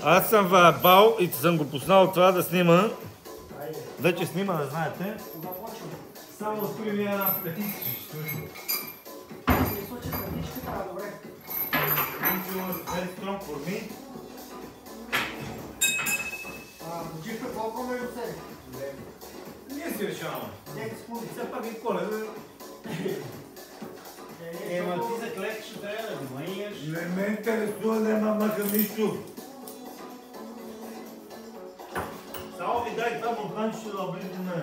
Аз съм в бал и съм го пуснал това да снима. Вече снима, да знаете. Само открили една петиция. Very strong for me. Джипа колко ме оцели? Ние си решаваме. Все пак и Коледа. Ема ти за клетка ще трябва да го маеш. Не ме интересува, няма мъка нищо. Само ви дай това монтанчето да облизне мене.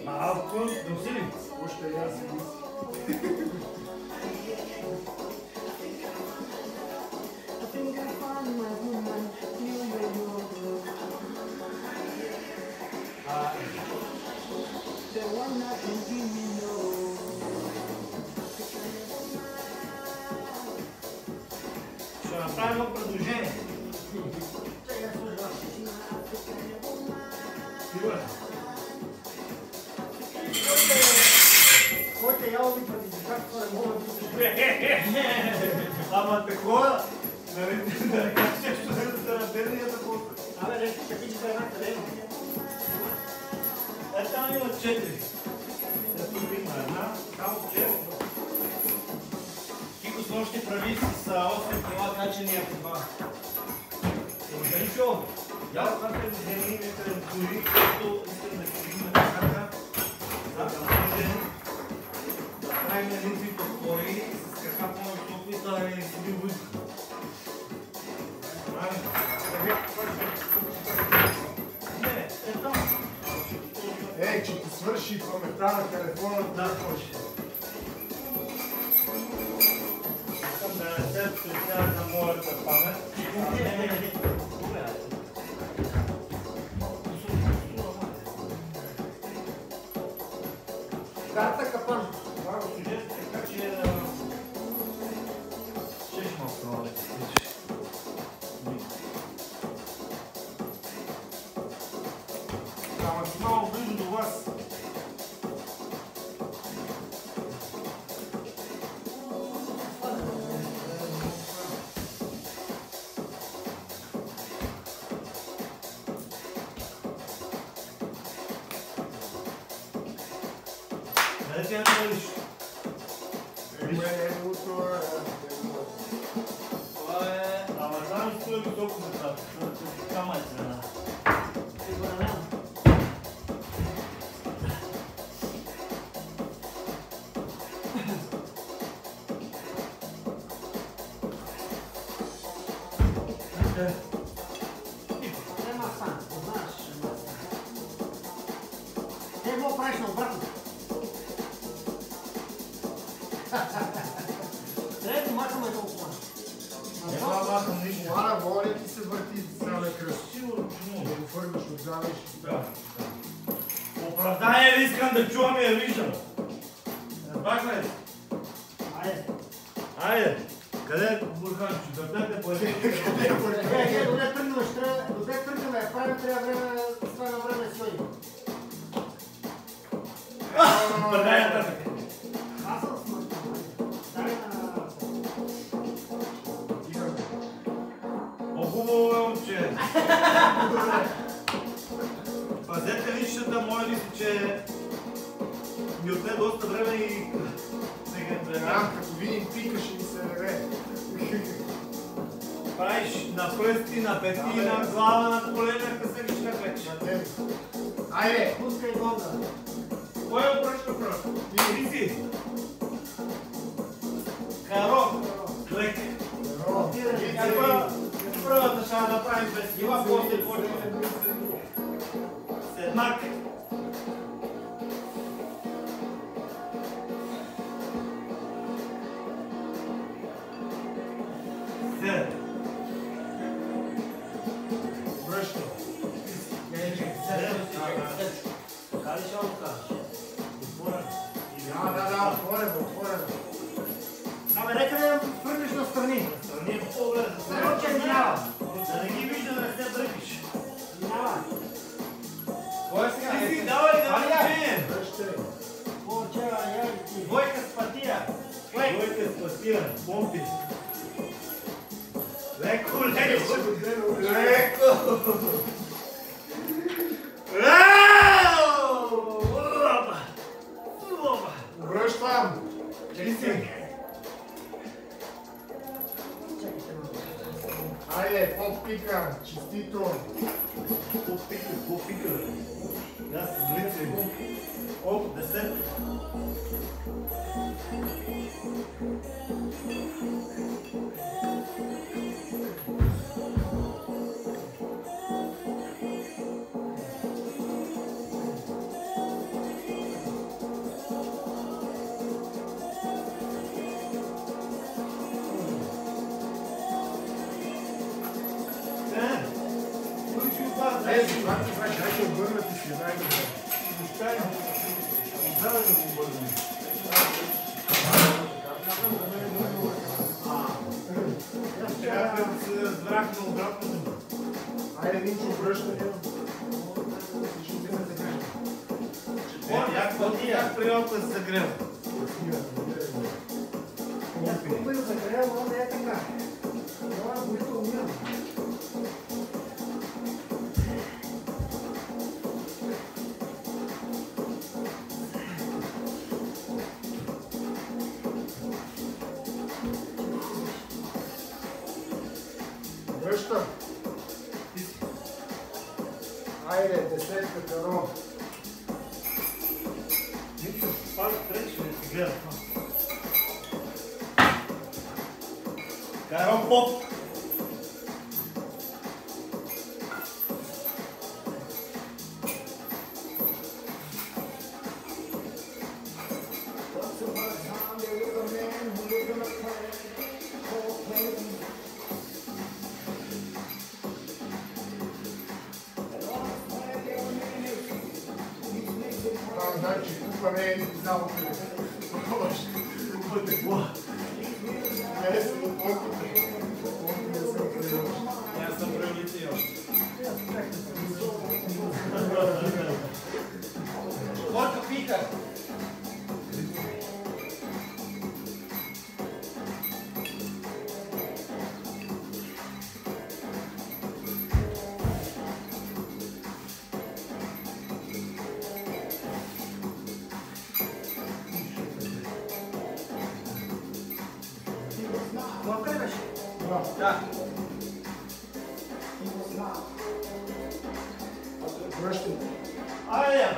Малко, носи ли? Още я си мисли. Ще направим едно предложение. Сигурен. Който е ял ми предизвикателство, не мога да мисля. Ама такова, да не кажеш нещо за равненията по... Абе, не, ще ти за една къде. Там има 4. Ето има една, само 4. Кико с нощи прави с 8 кила качения по това. Ничо, я това предложение ми дори, като искам да кажем така, за да можем да правим един вид отбори с крака по-високо и да не си бил въздух. Не, ето. Ей, че ти свърши паметта на телефона, Да, почти. Искам да не се притеснявам на моята памет. карта капан. Това го сюжет, така че щеш малко да се стичаш. Максимално близо до вас. Къде ти я намериш? Това е... Ама знам, че това е високо за това. Кама е цена. Нема сам, знаеш. Те какво правиш на обратно? Трябва да махаме толкова. Няма махам нищо. Мара, воля ти се върти здраве кръст. Сигурно, че Да мога. го фъргаш отзаде и ще Да. Оправдание ли искам да чувам и я виждам? Разбрахме ли? Айде. Айде! Къде е Бурханчо? Дърдете по един. Доде тръгнем, я правим, трябва време, това на време си оди. Дай нататък. Аз съм смъртен. Дай на... По-хубаво е, момче. Пазете личната, моля ви се, че ми отне доста време и... Като видим пика, ще ни се реве. Правиш на пръсти, на пети, на глава, на колена, късъгиш на вече. Айде, пускай гонда. Кой е обръчно пръв? Ти си. Каро. Клек. Първата ще направим без кила, после почваме. Седмак. Седем. Връща. Така ли ще го кажеш? Да, отворено. Абе, нека да я хвърлиш настрани. Страни е по-добре за Не оче минава. да не ги вижда, да не се бръкиш. Минава. Кой е сега? Ти си, давай, давай, че! Връщай. Двойка с пътия. Двойка с пътия. Помпи. Леко, леко. Леко. Връщам. Чисти. Айде, по-пика. Честито. По-пика. Да, с глици. Оп, 10. Това ти знаеш, дай ще обърнати си, дай да Трябва да се разбрах на обратното. Айде, Винчо, връщане. Как приемата се загрел? Аз пробвам загрел, но не е така. Това е горито умирам. Връщам. Айде, десетка каро. Нищо, пак трече, не си гледа. Каро поп. Това значи, купа не е само Купа тепло. не е само помпите. Помпите не съм приел. Аз съм превлитил. Двойка пика. Двойка ли беше? Да. Да. Връщам. Айде!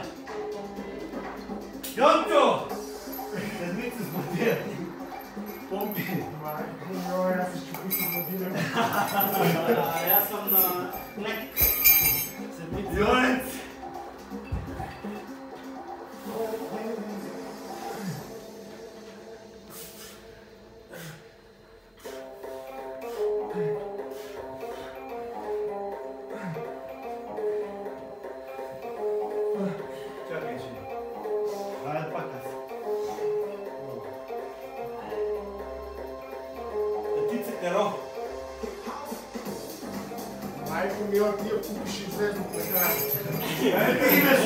Йончо! Седмица с пътия. Помпи. Ой, аз се чупи с мобилен. Аз съм на лек. Седмица. Йонец! Чакай, че. Айде пак аз. Пътица каро. Майко мила, тия купиш излезно така. Айде имаш.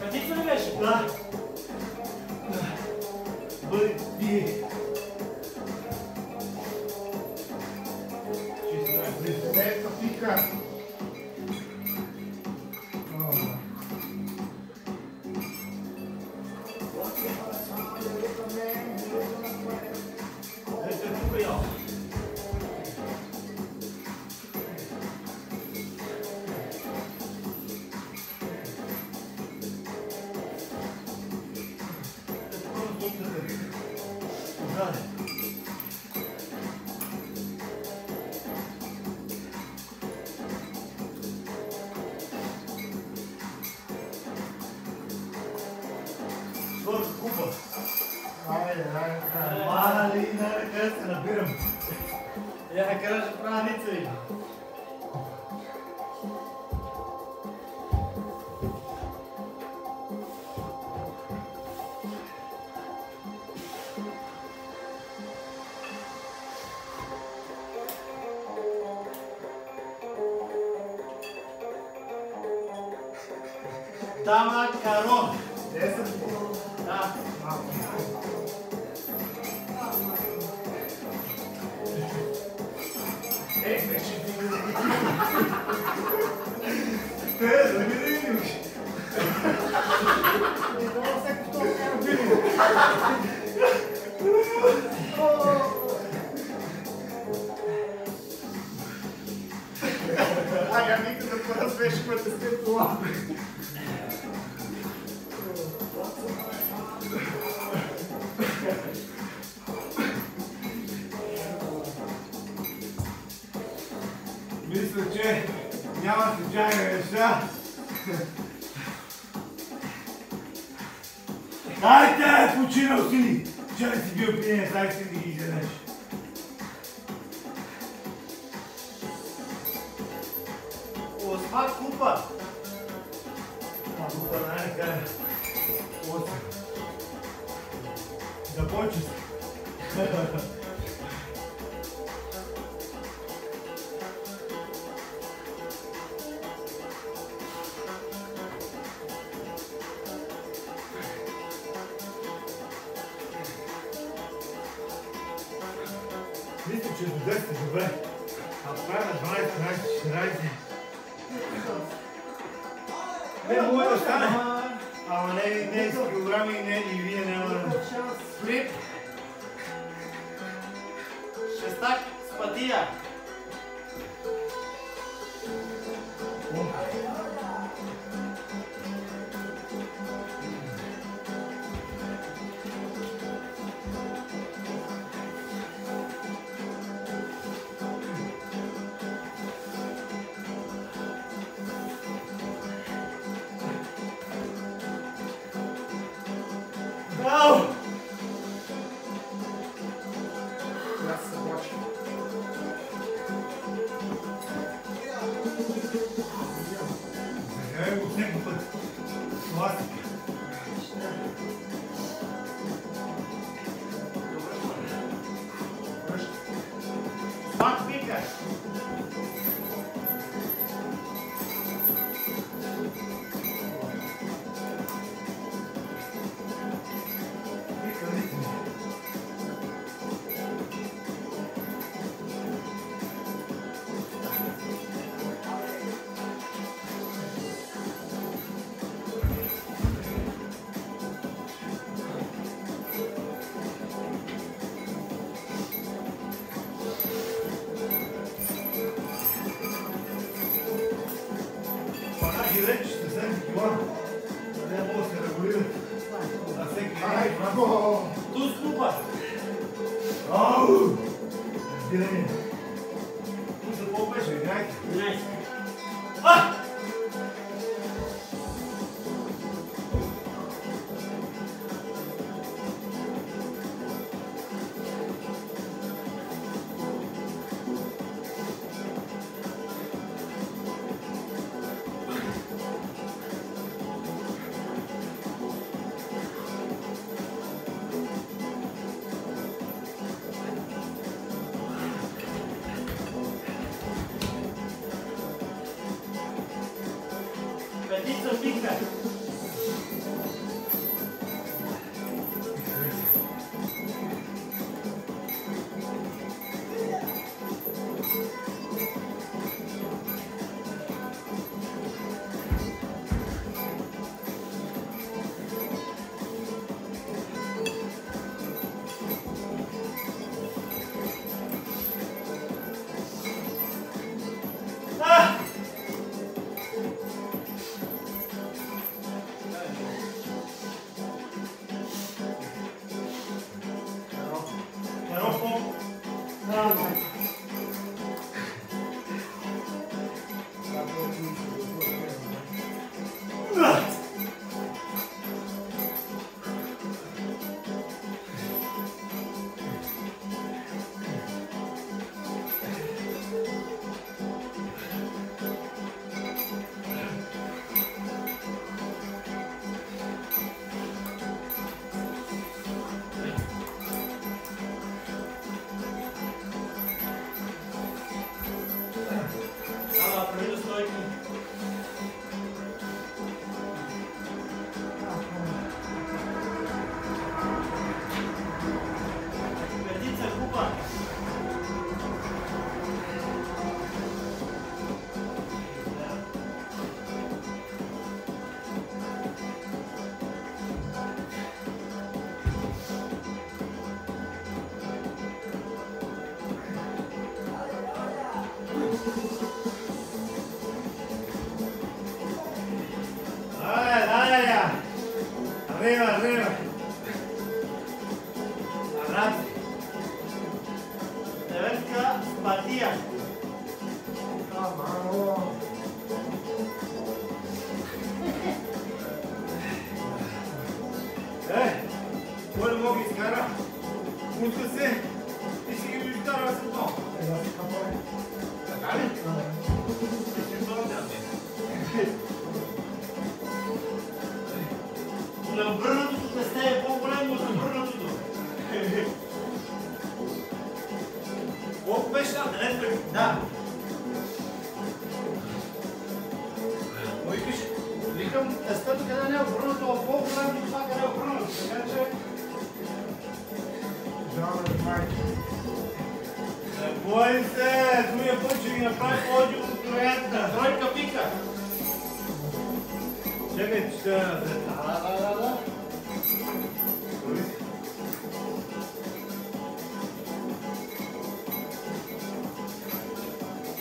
Пътица ли беше? Да. Бъди. Девета пика. Ето тук я. Скоро купа. Айде, така. Мали, къде се набирам. Я не кажа, че правя ница ви. Да, макарон. 10. Да. Вече Да видим. това всеки това не е били. Ага, нека да поразбешваме след това. Мисля, че няма случайни неща. Дайте, починал си! Вчера си бил пиен, дай си да ги изядеш. Осма купа. Купа най-накрая. 8. Започва се. Мисля, че до 10 добре. А това е на 12, 13, 14. Не мога да стане. Ама не с килограми и вие няма да... Флип. Шестак с пътия. Ау! Аз се плача. Загледай го всеки път. Класика. Смак пика. Панаги речи ще 7 килограма. Не мога да се регулират. А всеки Ай, ден. браво! Туз купа. Ау! Разбирай ми. Тук за какво беше, играйте. 11. А! Петица пика. simpatia. Da, mano. Ой, не мога изкара. Пуска се. Ти си ги изкара, аз съм то. Така ли? Ще това да Набърнатото тесте е по-големо от набърнатото. Колко беше там? Да. Викам, тестото къде не е обърнато, а по-големо от това къде е обърнато. Така че... Бой се! Другия път ще ги направи повече от троята. Тройка пика. Чакай, че ще да. Да.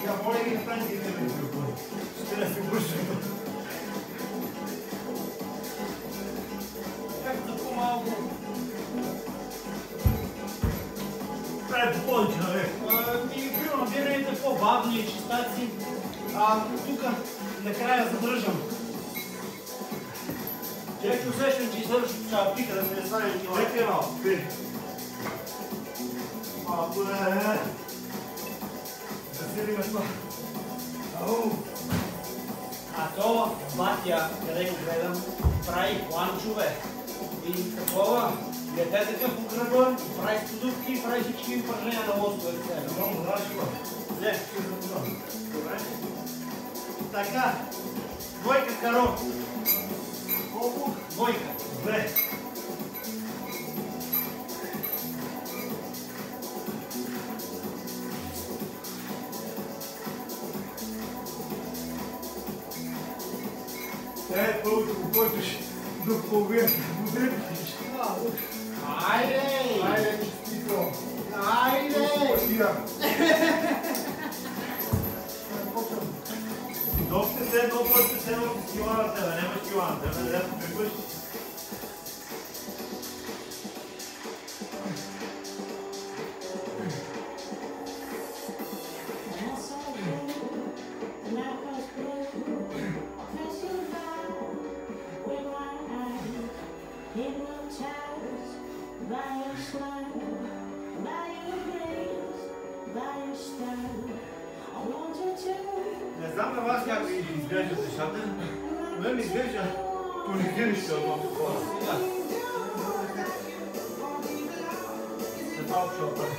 Я моля ги направи ги да ми ще да се бършим. Както по-малко. Прави повече, бе. Примерно, бирайте по-бавни чистаци. Тук накрая задръжам. Човек усещам, че следващото ще пика да се не стане от това. Чакай малко, спи. Малко да засилиме това. Ау! А то батя, къде го гледам, прави планчове. И такова, лете такъв по гръба, прави студувки, прави всички упражнения на лосовете. Много здрашко. Не, добре. Така, двойка каро. Колко? Двойка. Две. Първото го почваш до половина. Айде! Айде, честито. Айде! Доста се едно път се едно с кила на тебе, нямаш кила на тебе, да се прибъш. Не знам на вас как ви изглеждат нещата, но мен ми изглежда тонизиращи от хора. За това общо прави.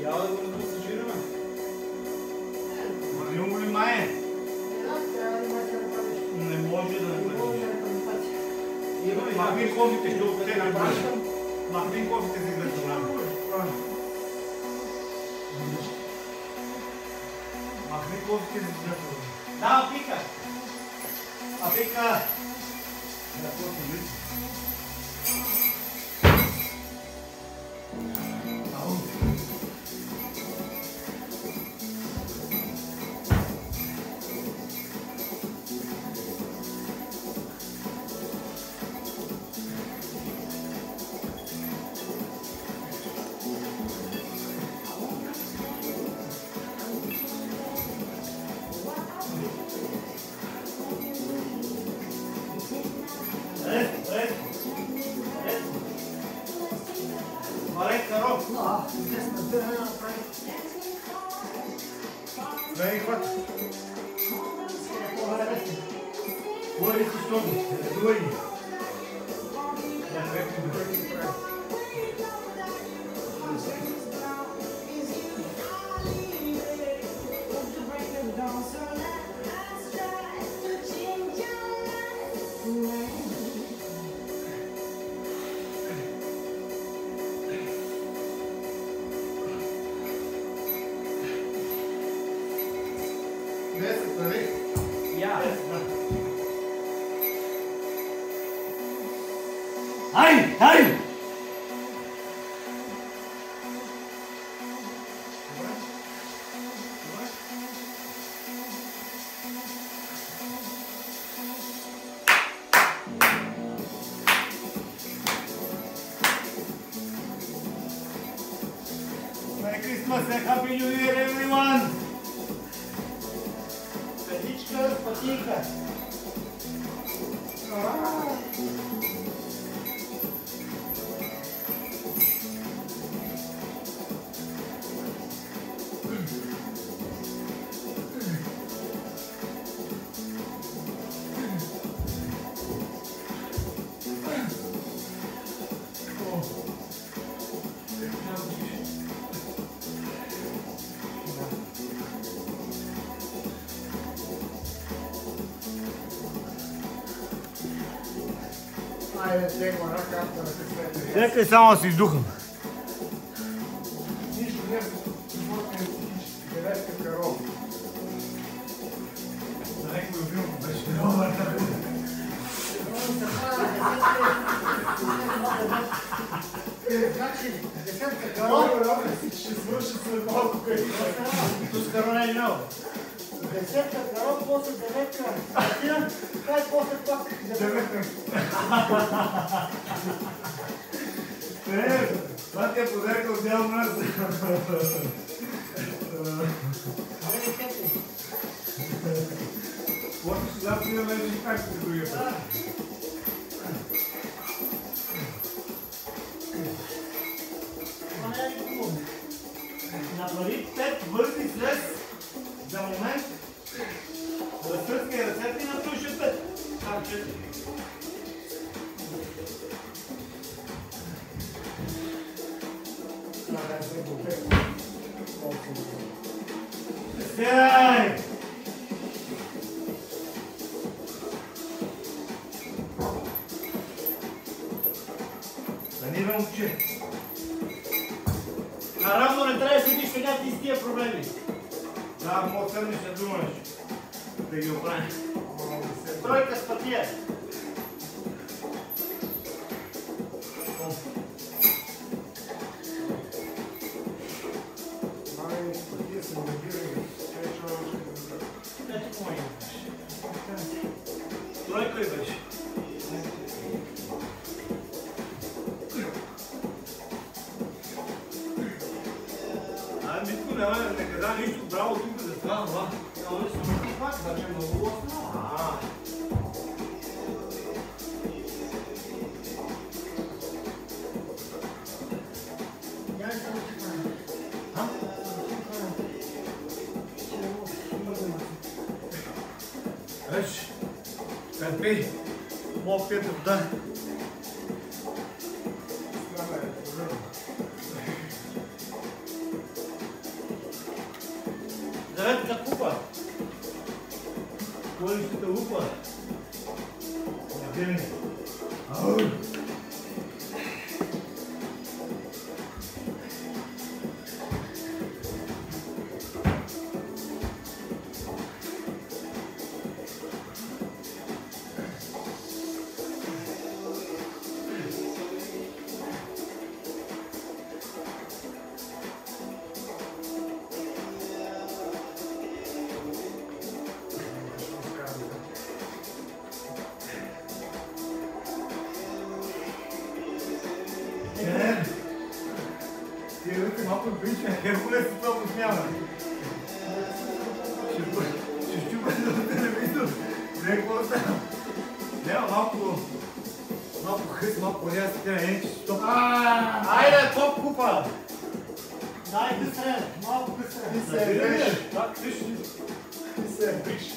Я да го размусажираме. Имам ли мае? Не може да не бъдеш. Махни кофите, ще оттегля брашка. Махни кофите си да се време. Махни кофите си да се време. Да, пика. А пика! Да, кофе ли? Very hot. What is the story? Doing? Hey! Hey! Christmas and Happy New Year, everyone! Петичка, пътика. Айде, тегло ръката да се слепи. Чакай само да си издухам. Нищо не животни психически, деветка каро. За някой любимото беше много. Значи, десетка каро. Ще свърши след малко къде. Тус каро не е много. Десетка каро, после деветка. Кай после пак деветка. Това ти е подарка от дял мраз. После сега ти да лежиш как ти другия път. Направи 5 бързи слез за момент. Разсъскай ръцете и натруши 5. Там 4. Седай! Санира момче. Наравно не трябва да седиш сега ти с тия проблеми. Да, мога седнеш да думаш. Да ги оправим. Тройка с пътия. Ето какво имаш. Тройка и беше. Митко, не каза нищо браво тук за това, това. Но не съм пак, значи много лосно. Виж, търпи. Мога пиете вода. Деветка купа. Колищата лупа. Надени. Тия ръце малко прилича, Херкулес и това го снява. Ще щупа на телевизор. Не, какво става? Няма малко хъс, малко ряза, тя е че стоп. Айде, топ купа. Дай късрен, малко късрен. Ти се ебеш. Как ти се ебеш?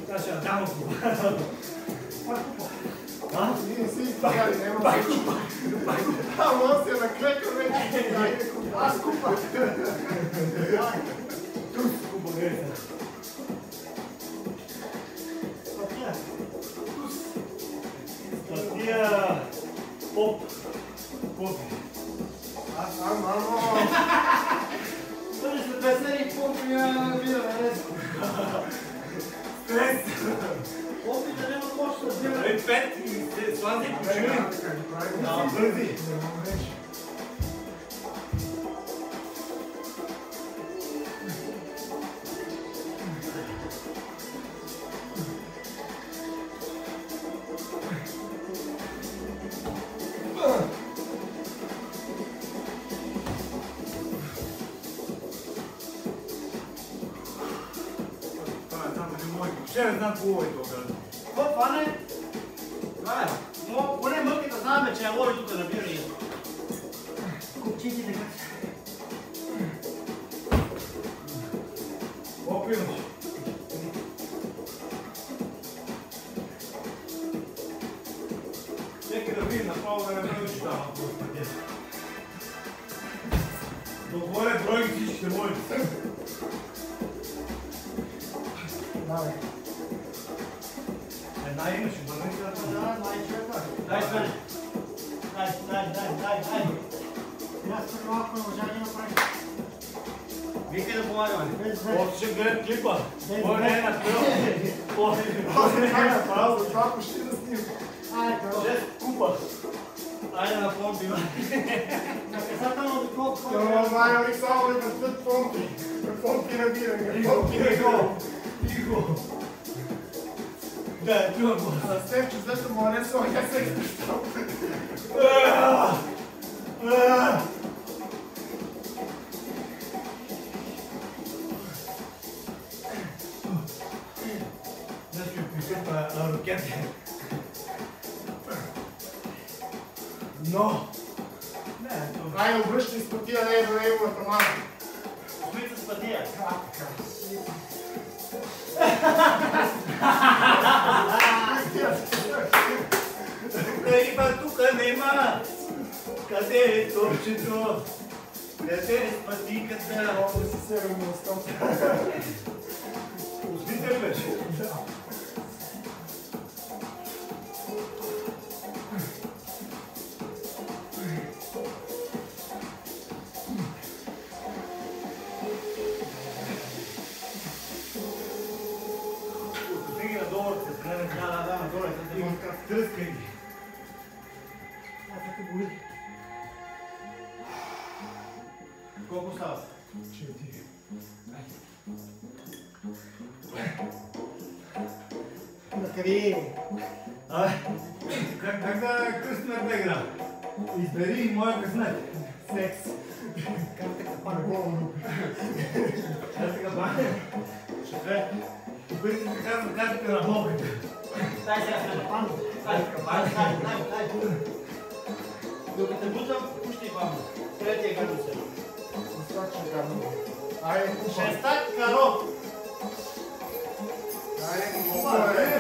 Сега ще дам Ние си изпагали, няма се купа. Ама се наклека вече. Аз купа. Тук купа греха. Пътя. Статия поп. Попи. Мамо. Бъде след 2 серии, какво ми я видя, Опит да няма почта да взема. Ей, 5 и се слази по Така, шири. така, ги правим. Да, бързи. Да го вреш. Това е само един мой. Ще не знам какво е това. Какво това не? Това е. Но поне мъки да знаем, че е лови тук набира и купчите така. Какво имаш? Нека да видим направо да не бъде читава малко да спадя. Договоря брой ги всичките мои. Давай. Една имаш, обърни се на това. Да, най-човека. Дай Свене. Дай. Аз тук малко не можа да направи. Викай да помагаме. От ще гледат клипа. Без Кой не е направил? Кой не е направил? За това почти да снимам. Айде, Каро. Шест купа. Айде на помпи, бе. Наказателно доколко. Това знае ли само да растат помпи. Помпи набиране. Помпи набиране. Тихо. Да, чувам го. А Стефчо, зато му не съм я се изпрещал. Днес ще пишем ракети. Но! Не, това Айде, обръщай с пътия, не е до неговата мама. Смица с пътия. тук нема. Къде е топчето? Къде е спатиката? Мога да си серам на стопа. Усмите ли беше? Да. Стиги надолу, се спреме. Да, надолу е. Тръскай ги. Така боли. Колко става? 4. Накъде? Как да кръстим бегра? Избери моя късмет. Секс. Карта капана. Болно. Аз така бахне. Шефе, опитайте да казвам картите на болката. Дай сега сме капан. Дай. Докато бутам, пущай бавно. Третия градус е. Достатъчно гадно. Айде, купа. Шеста каро. Айде, купа. Айде,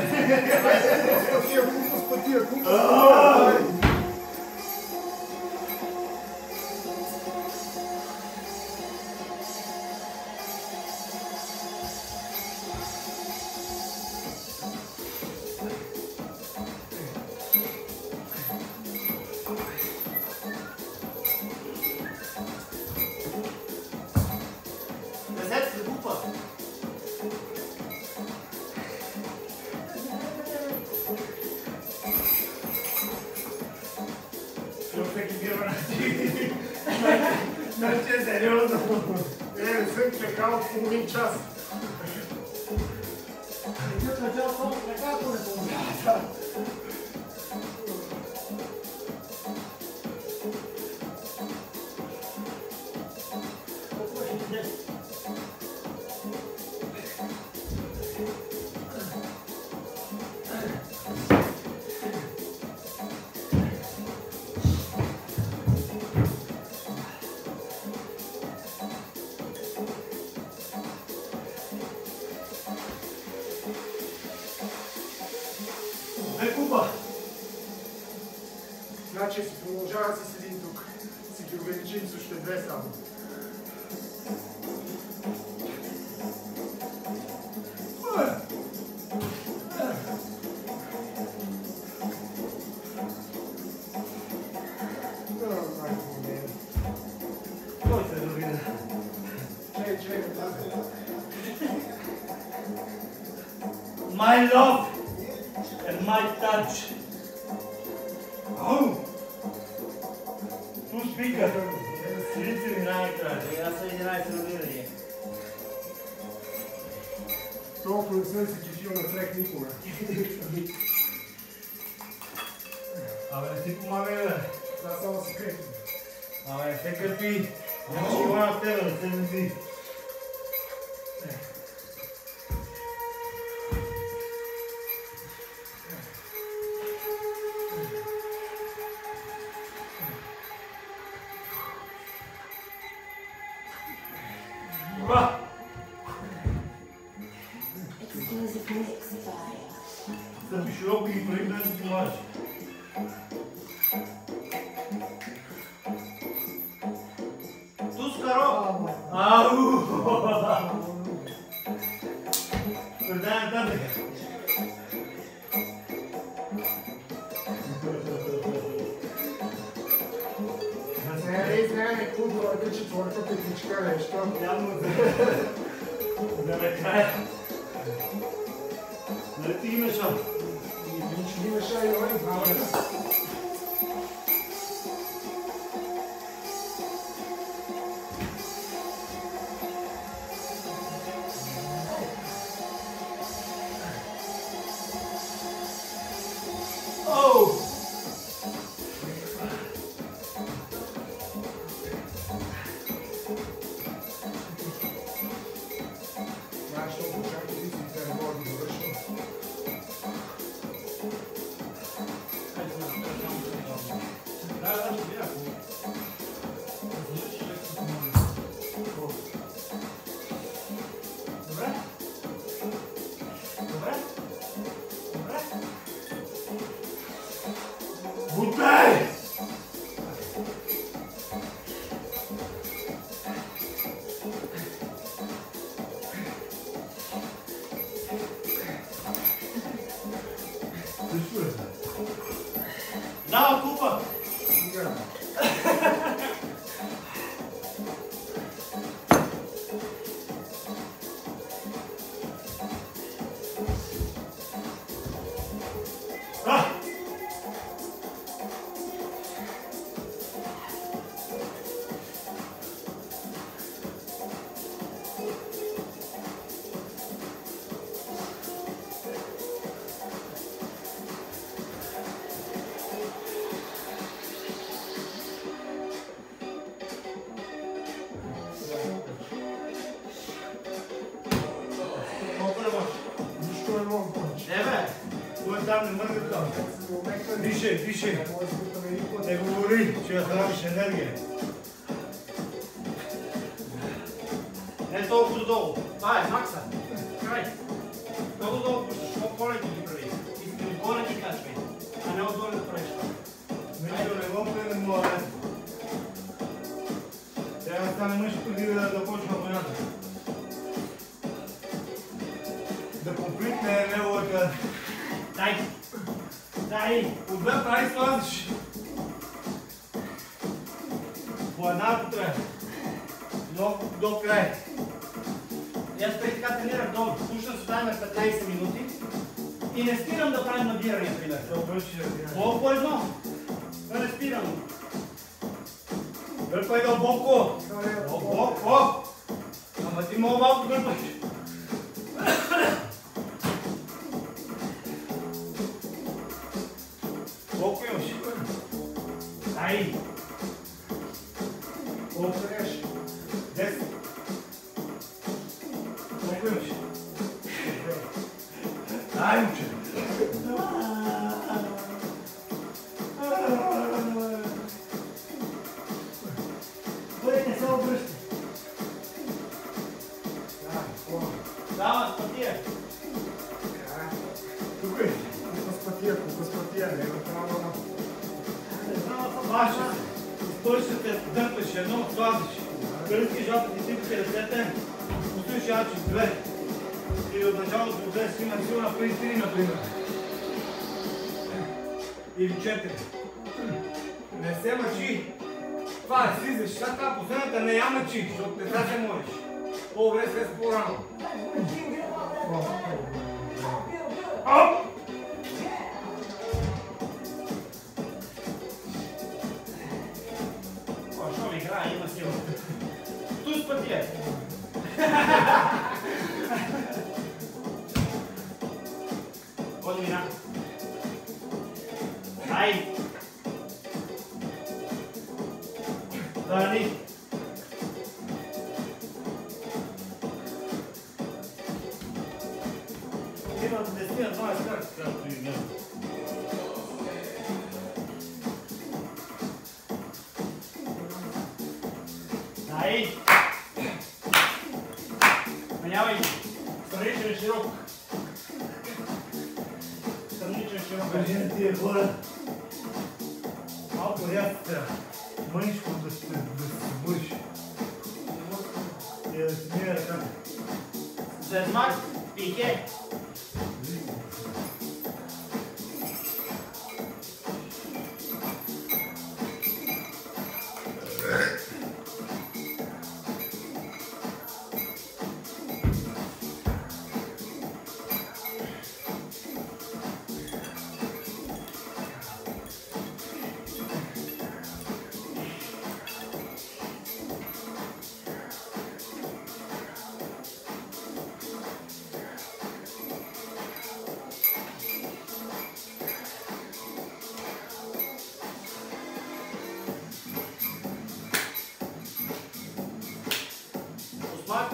купа. Десет се купа. Всеки бива на ти. Значи е сериозно. Не съм чекал половин час. Идет начало само така, ако не помня. Купа. Значи си продължава с един тук. Си ги увеличим с още две само. Кой се довида? Чай, my love and my touch. Ау! Ту спика. Сидите ми най-накрая. Аз съм 11 номинирания. Толкова не съм се кефил на трек никога. Абе, не си помагай, бе. Това само се крепи. Абе, не се кърпи. Нямаш и на тебе, да се вези. Ура! Exclusive mix by Стъпи широко и преди да си помагаш. Тускаро! Ау! Предай нататък. Не, културата четвърта техничка нещо. Явно да накрая. Нали ти имаш? Ничего не мешай, Йони, правда. Оу! Знаеш, що обучавате си си не мога да довършим. Добре? Добре? Добре? Бутай! Дава купа! Сега. А! Колко не можеш? Нищо не мога повече. Не бе! Кой там не мърда там? Дишай, дишай. Не може да бутаме никога. Не говори, че я храниш енергия. Не толкова додолу. Това е макса. Край. Много долу пущаш, по-горе ти ги прави. И отгоре ти качвай. А не отгоре да правиш това. Мисля, не го племе моя мен. Трябва да стане мъж преди да почва войната. Да комплитне неговата... Дай! Дай! Отве прави слазиш. По една трябва. Но до край. И аз преди така тренирах долу. Пушна с таймер 15 минути и не спирам да правим набирания, пример. Да обръщи да Колко едно? Да не спирам. Гърпай дълбоко. Дълбоко. Ама ти много малко гърпаш. Колко имаш? Дай! Колко треш? 10. Колко имаш? Дай, момче. Бъде, не се обръща. Да, спатия. Тук е. Колко спатия, не е направо. Не знам, съм Маша, той ще те дърпаш едно, слазиш. Кръстки жопа ти сипки ръцете, пустиш ячи две. И от началото до 10 има сила на преди 3, например. Или 4. Не се мъчи. Това е слизаш. Сега тази последната не я мъчи, защото не трябва да се можеш. По-добре слез по-рано. Води вина. Ай! Дани! Има 10-20 карти, както и няма. Ай! Менявай! Страничен широк. Страничен широк. Кажи на тия хора, малко рязката, мъничко да се бъдеш. И да си мия ръката. Зезмак, пике.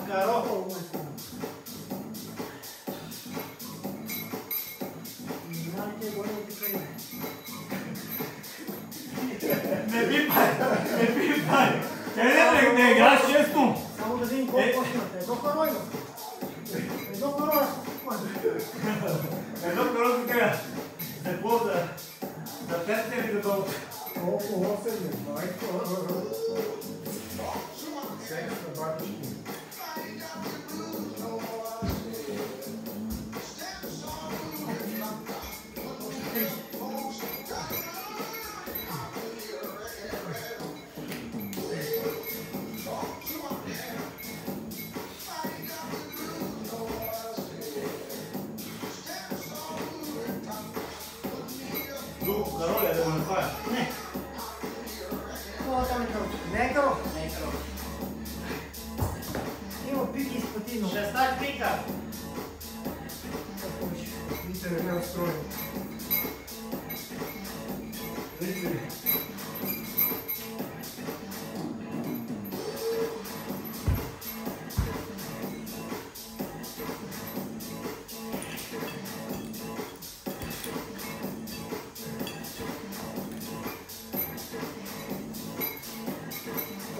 Каро. Не пипай! Не играш честно! Само да видим колко почнате. Едно каро има. Едно каро. Едно каро така, за какво за 5 или за долу? Колко 8 е? Секс на батишки. Друго каро ли е да го направя? Не. Това там е каро. Не е каро. Не е каро. Има пики изпътино. Шестак пика. Вижте, не ме устрои. Вижте ли?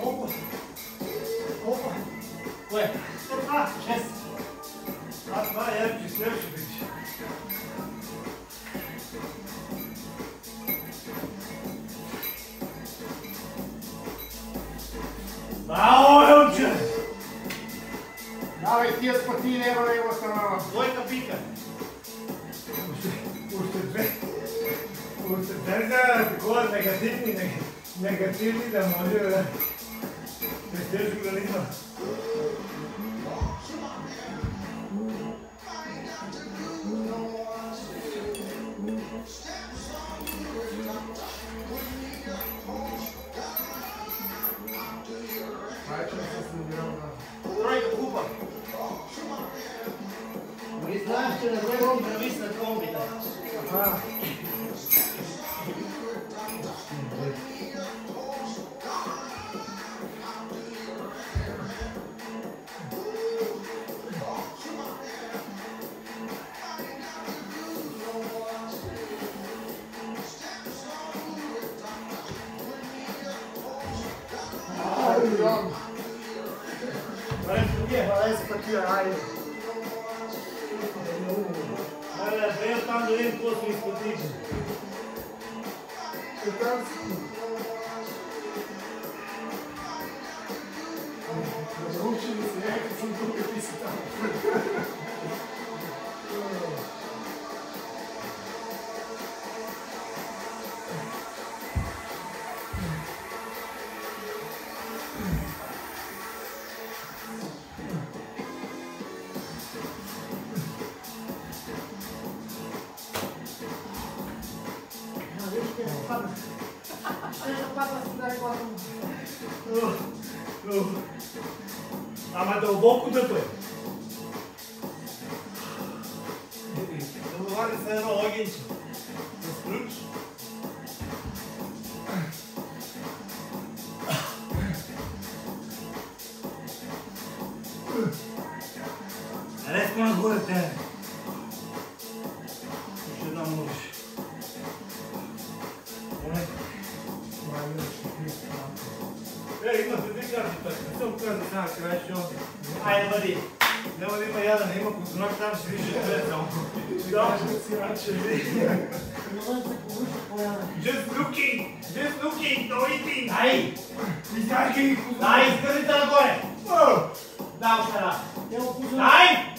Колко? Колко? Кое? Това. 6. Това я че следваше вече. Браво, Елче! Давай тия спати и ева него страна. Двойка пика. Още две за такова негативни да може да престеш организма. Майче се смирам на... Тройка купа. Не знаеш, че не влезем да виснат комбите. Аха. Парece пъти, айде. Айде, да прием там да видим какво се изпотича. Там си. Научи ми се, някакъв съм тук, какви си там. Ама дълбоко да е. Договаря се едно Genci. С ключ. Резко нагоре те. Ще една можеш. Имате две карти пък. Не съм казал сега край, що... Айде бъди. Няма да има ядене, има козунак, там ще виждаш две само. Just looking, no eating. Дай! Изяжки Дай, изгърните нагоре! Да, още една. Дай!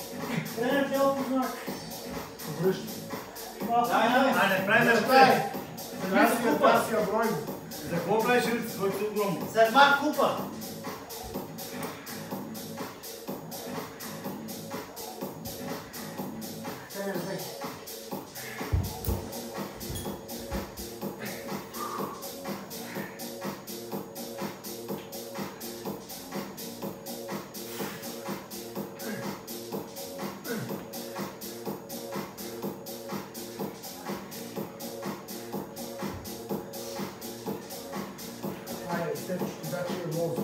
Тренер, тело познак. Връща. Дай! Айде, прави да Дай! ръце. Аз я бройм. За какво правиш ръце, твоите са огромни? След малко купа. Тренер, дай.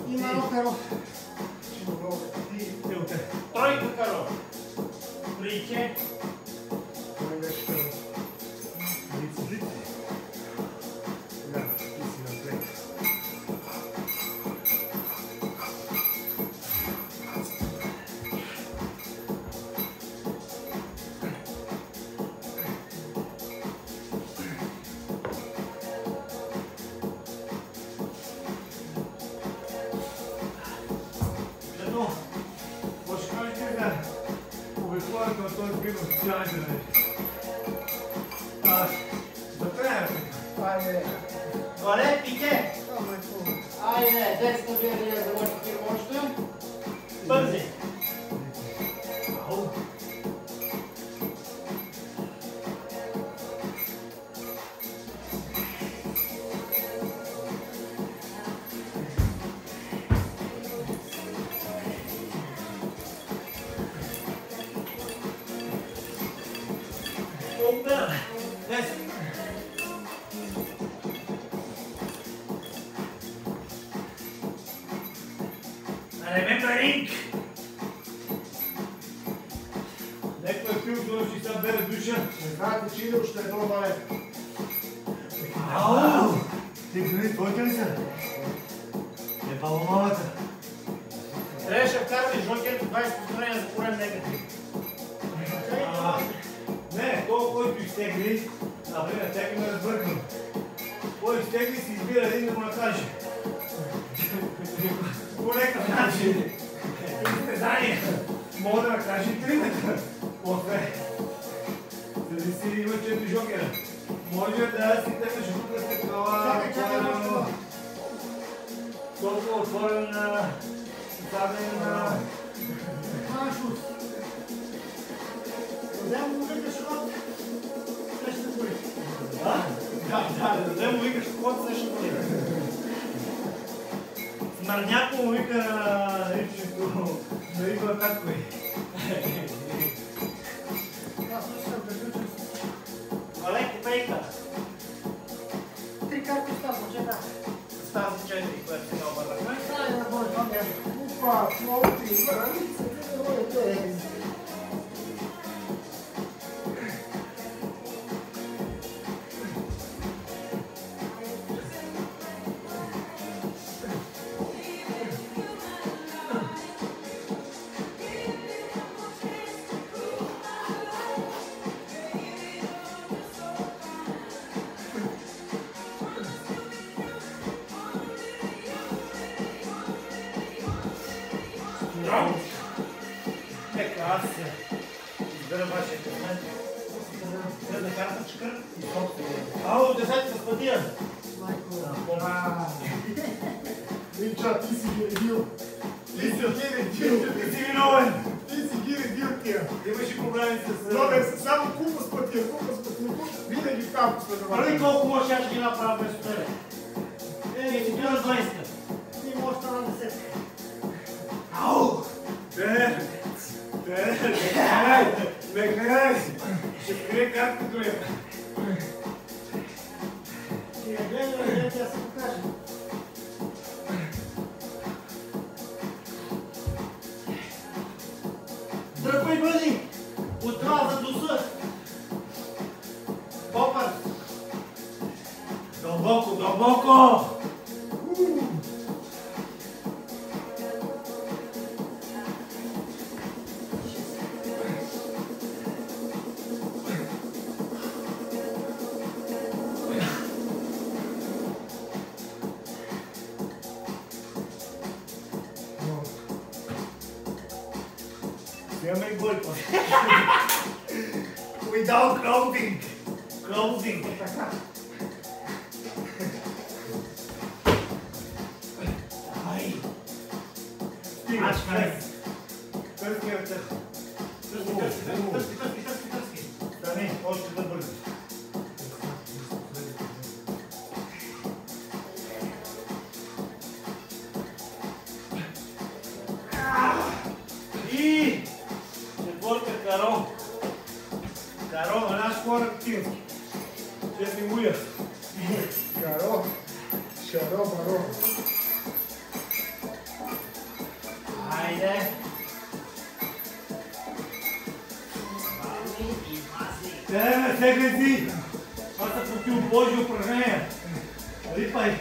Има едно перо. Тройка каро. Приче. Той беше перо. Лице. Да, ти си напред. Ето, какво ще кажете за обикновението на този филм в социалните мрежи? За тренера. Айде. Вале, пике. Само е хубаво. Айде, десна вие за вашите фирма още. Бързи. Ау. Опера. Дес. Ремемберинг! Некой е пил това, че сега бере душа. Не знаете, че иде още едно вале. Ау! Ти грани, твоите ли са? Е паломалата. Трябваше да вкарваш жокерите 20 повторения за корен негатив. Не, то, който изтегли, например, тя ме разбъркам. Кой изтегли си избира един да го накаже. По някакъв начин. Изтезание. Мога да накаже и тримата. После. Зависи, има 4 жокера. Може да си тъкаш тук с такава... Чакай, нещо. Толкова отворен на... създаден на... Машус. Взем му викаш ход. Среща гори. Да даде му викаш ход срещу голи. Смърняко му вика на ричето, на Ива Таткой. Аз също съм приключил с... Валеко, пейка. 3 карти остава, че да. С тази 4, която сега обърнахме. Айде на бой, това не е. Упа, плоти, върница, не е. Нека аз избера вашия късмет. Средна карточка и собствения. Ало, десет с пътия. Минча, ти си ги редил. Ти си виновен! Ти си ги редил тия. Имаше проблеми с... Добре, са само купа с пътия. Винаги там последователно. Първи колко може аз ще ги направя без тебе. Е, си бил на 20. Ти може да на 10. Ау! Не гледай! Ще скрие картката ли? Гледай, тя се покаже. Дръпай, бъди! От това за дуса! Попър! Дълбоко, дълбоко! Имаме и глътва. Without clothing. Clothing. Така. Ай! Стига. Ай! Търски ръце. Търски. Стани, още да бързи. И четвърта Каро. Каро, на наш хора активни. Ще си уя. Каро. Шаро, баро. Хайде! Не се гледи! Това са противобожи упражнения. Липай!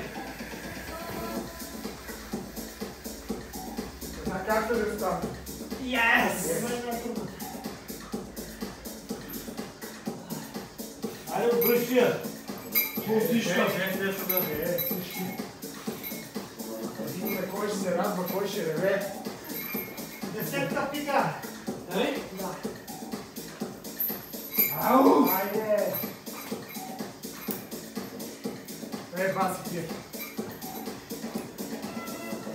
А как да стане? Yes! Айде обръщи я! Пустишка! Всички. Видим кой ще се радва, кой ще реве. Десетка пика! Нали? Да. Ау! Айде! Баси ти.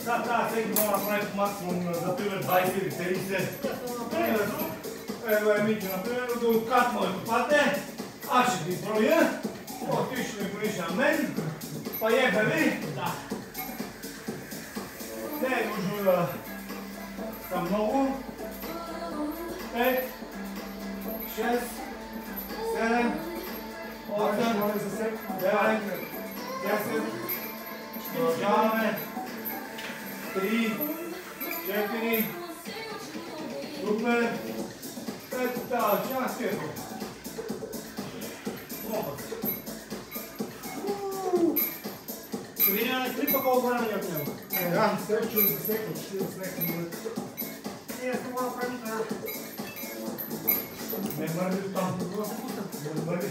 Сега трябва всеки да направи по максимум, например 20 или 30. Примерно, Мики, например, да откат моето падне, аз ще ви броя, ти ще ми броиш на мен, поехали. Да. Не е нужно да са много. 5, 6, 7, 8, Моля за всеки. 9, 10, продължаваме. 3, 4, супер, 5, да, част ето. Ще видим на клипа колко време е от него. Да, всеки чуй за всеки, ще да всеки минут. Ние сме го направим така. Не мърли там. Не мърли.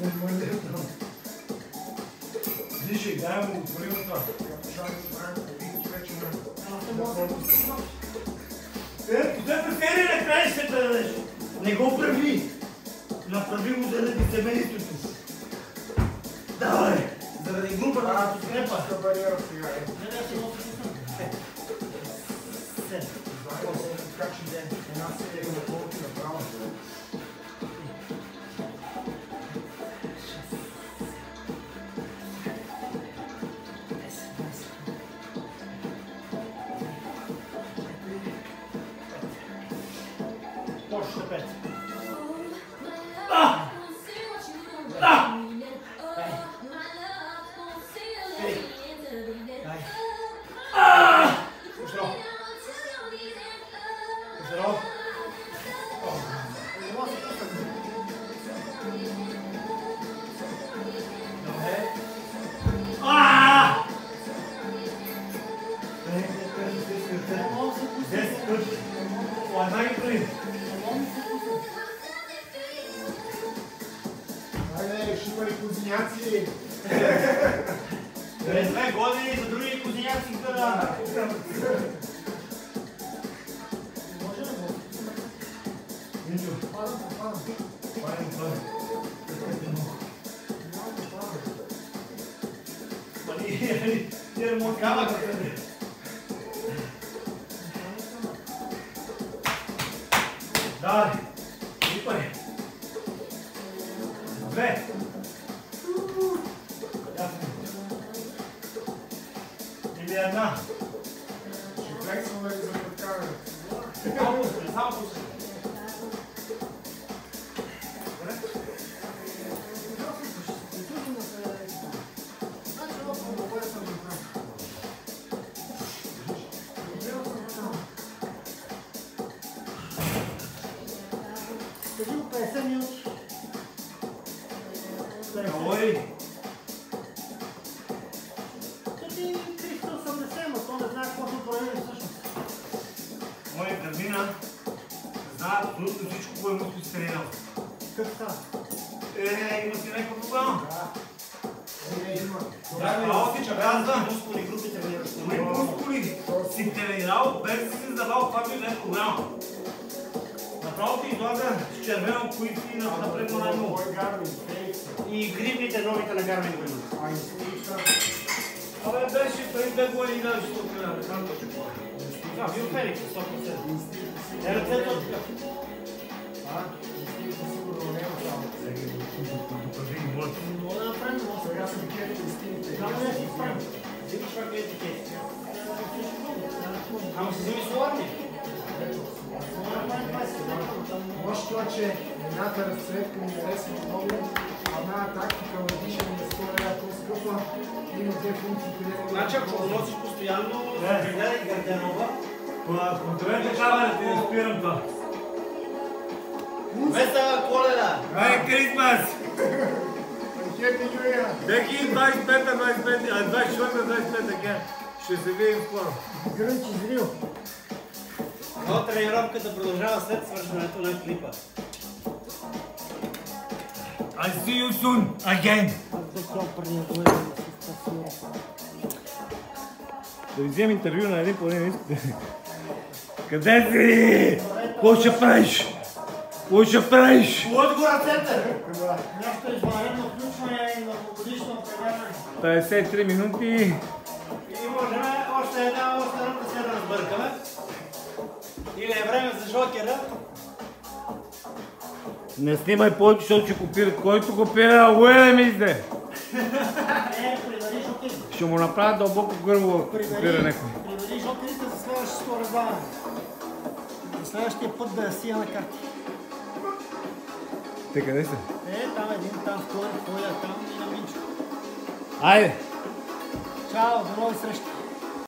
Не мърли там. Дишай, дай му отвори от това. Те префери на краищата да дадеш. Не го прави. Направи го заради семейството. Давай. Заради групата подкрепа. Бариера сега е. Не, да се го Как ще ден? Една серия на колко направо. Точно 5. Айде, ще има и кузиняци. През 2 години за други кузиняци да... Може ли го? Ничо. Падам. Паем това. Ние ремонт камък. Давай. Липай. 2. Или една. Ще флексваме ли за подкаране? Само пусти. Говори. Ти 380, но то не знае какво са проявили всъщност. Моя гърдина знае абсолютно всичко, кое му си тренирал. Как става? Има си някаква проблема. Има. Алфича казва, Мускули, групи тренираш. кои мускули си тренирал, без да си задавал, това би не е проблема. Направо ти излага с червено, кои си напред на най-много. Кой Гармин? Фейкс. И гривните новите на Гармин го имат. А инстинкта? Абе, беше преди 2 години да ще тренирам, не знам точно какво е. Да, бил Феникс, 100%. Инстинкта си. Е, ръцете от такъв. Инстинкта сигурно не е само. Мога да направим, но Сега са бикети инстинкта. Само не си справим. Взимаш пак етикети. Ама си вземи соларни. Може това, че едната разцветка ми харесва много, а една тактика на дишане на скоро е по-скъпа, има две функции, където... Значи ако го носиш постоянно, гледай гардероба. Контролете камерата и спирам това. Веста Коледа! Merry Christmas! Happy New Year! 2025-25, така. Ще се видим скоро. Грънчи зрил! Но тренировката продължава след свършването на клипа. I see you soon, again! Да ви вземем интервю на един поне, не искате. Къде си? Какво ще правиш? Какво ще правиш? Лъдгора център! Нещо извънредно включване и многогодишно предаване. 53 минути. И можем още една да се разбъркаме. Или е време за жокера. Не снимай повече, защото ще копира. Който копира, уеде ми изде. Привари жокерите. Ще му направя дълбоко гърло, ако копира някой. Привари жокерите за следващото раздаване. За следващия път да я сия на карти. Те къде са? Там един, там втори, твоя, там и на Минчо. Айде! Чао, до нови срещи!